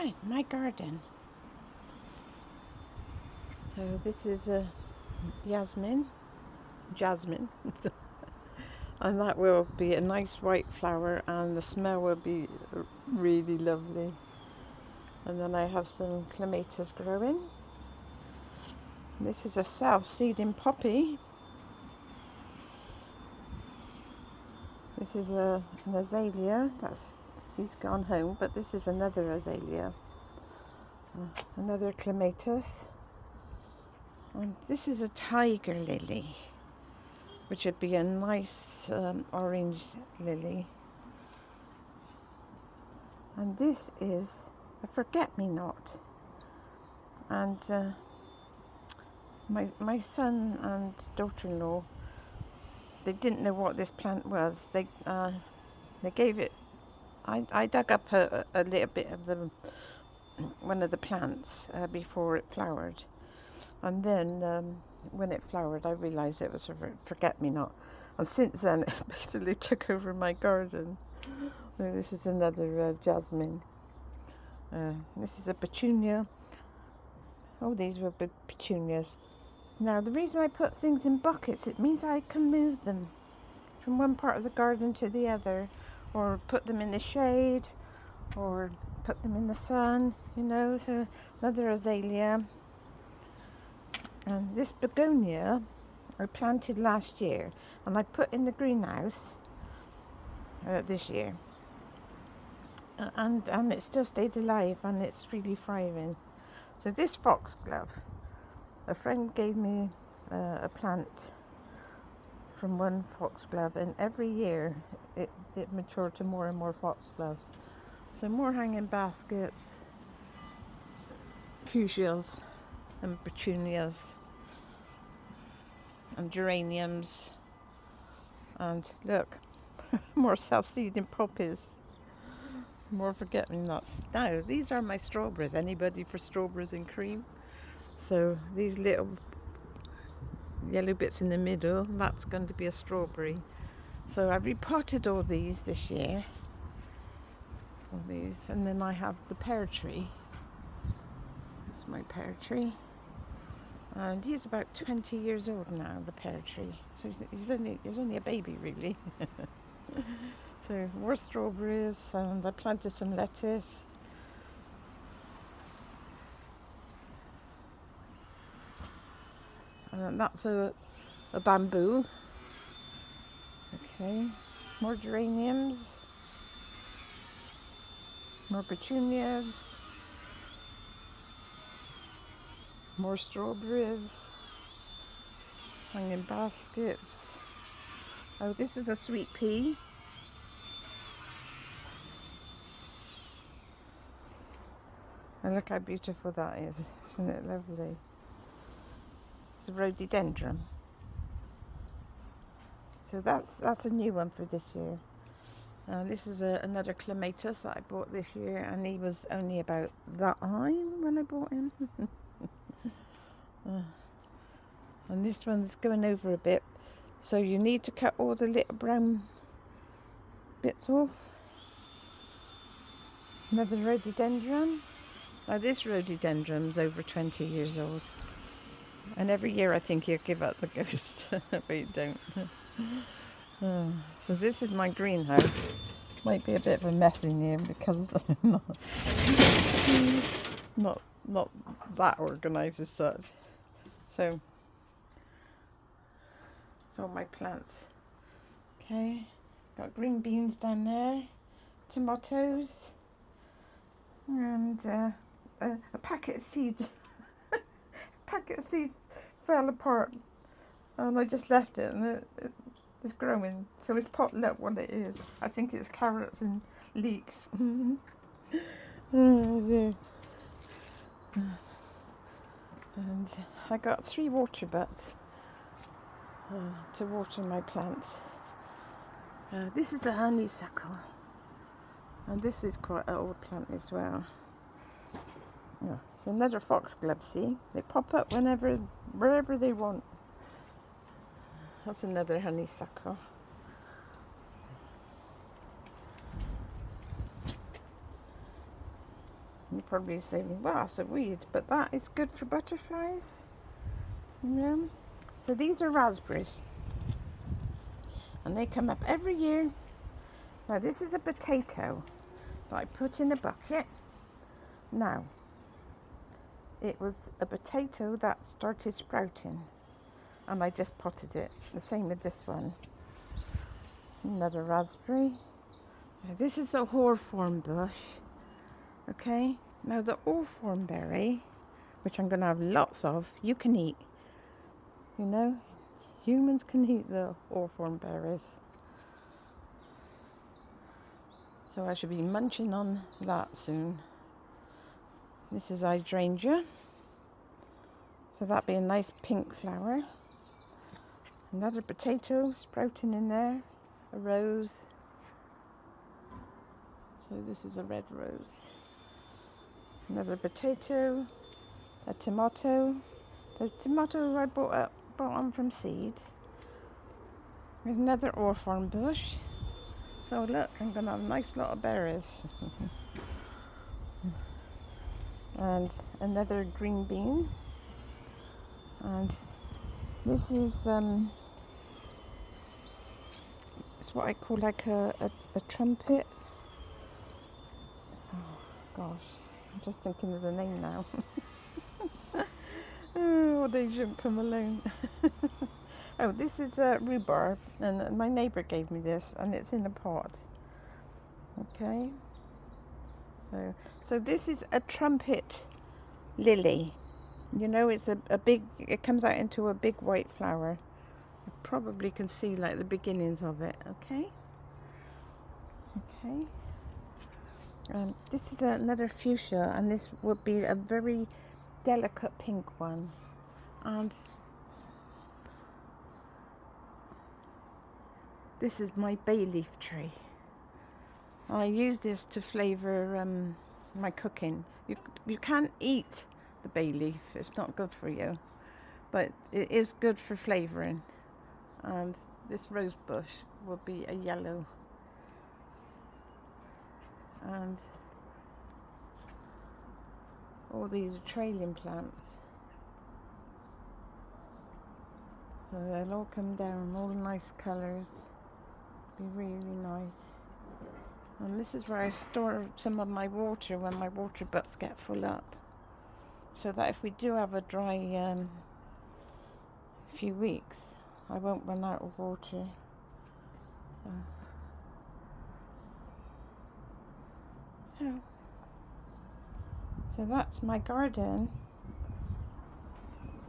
Right, my garden. So this is a jasmine, and that will be a nice white flower, and the smell will be really lovely. And then I have some clematis growing. This is a self-seeding poppy. This is an azalea. He's gone home, but this is another azalea. Another clematis. And this is a tiger lily, which would be a nice orange lily. And this is a forget-me-not. And my son and daughter-in-law, they didn't know what this plant was. They gave it. I dug up a little bit of one of the plants before it flowered, and then when it flowered, I realised it was a forget-me-not. And since then, it basically took over my garden. This is another jasmine. This is a petunia. Oh, these were big petunias. Now, the reason I put things in buckets, it means I can move them from one part of the garden to the other, or put them in the shade, or put them in the sun, So another azalea. And this begonia I planted last year, and I put in the greenhouse this year. And it still stayed alive, and it's really thriving. So this foxglove, a friend gave me a plant from one foxglove, and every year it matured to more and more foxgloves. So more hanging baskets, fuchsias and petunias and geraniums, and look, more self-seeding poppies, more forget-me-nots. Now, these are my strawberries. Anybody for strawberries and cream? So these little yellow bits in the middle, that's going to be a strawberry. So I repotted all these this year. All these, and then I have the pear tree. That's my pear tree. And he's about 20 years old now, the pear tree. So he's only a baby, really. So more strawberries, and I planted some lettuce. And that's a bamboo. Okay, more geraniums, more petunias, more strawberries, hanging baskets. Oh, this is a sweet pea. And look how beautiful that is. Isn't it lovely? It's a rhododendron. So that's a new one for this year. This is another clematis that I bought this year, and he was only about that high when I bought him. And this one's going over a bit, so you need to cut all the little brown bits off. Another rhododendron. Now this rhododendron's over 20 years old, and every year I think he'll give up the ghost, but he don't. So this is my greenhouse. Might be a bit of a mess in here because I'm not that organised as such. So it's all my plants. Okay, got green beans down there, tomatoes, and a packet of seeds. Packet of seeds fell apart, and I just left it, and it's growing. So it's potluck what it is. I think it's carrots and leeks. And I got 3 water butts to water my plants. This is a honeysuckle, and this is quite an old plant as well. Yeah, it's another foxglove. See, they pop up wherever they want. That's another honeysuckle. You probably say, well, that's a weed, but that is good for butterflies. You know? So these are raspberries. And they come up every year. Now this is a potato that I put in a bucket. Now, it was a potato that started sprouting. And I just potted it. The same with this one. Another raspberry. Now this is a hawthorn bush. Okay, now the hawthorn berry, which I'm going to have lots of, you can eat. You know, humans can eat the hawthorn berries. So I should be munching on that soon. This is hydrangea. So that'd be a nice pink flower. Another potato sprouting in there. A rose. So this is a red rose. Another potato. A tomato. The tomato I bought on from seed. There's another hawthorn bush. So look, I'm going to have a nice lot of berries. And another green bean. And this is it's what I call like a trumpet. Oh gosh, I'm just thinking of the name now. Oh, they shouldn't come alone. Oh, this is rhubarb, and my neighbour gave me this, and it's in a pot. Okay. So this is a trumpet lily. You know, it's a big, it comes out into a big white flower. You probably can see like the beginnings of it, okay? Okay. This is another fuchsia, and this would be a very delicate pink one. And this is my bay leaf tree. I use this to flavour my cooking. You can't eat the bay leaf, it's not good for you, but it is good for flavouring. And this rose bush will be a yellow. And all these are trailing plants. So they'll all come down, all nice colours. Be really nice. And this is where I store some of my water when my water butts get full up. So that if we do have a dry few weeks, I won't run out of water. So that's my garden.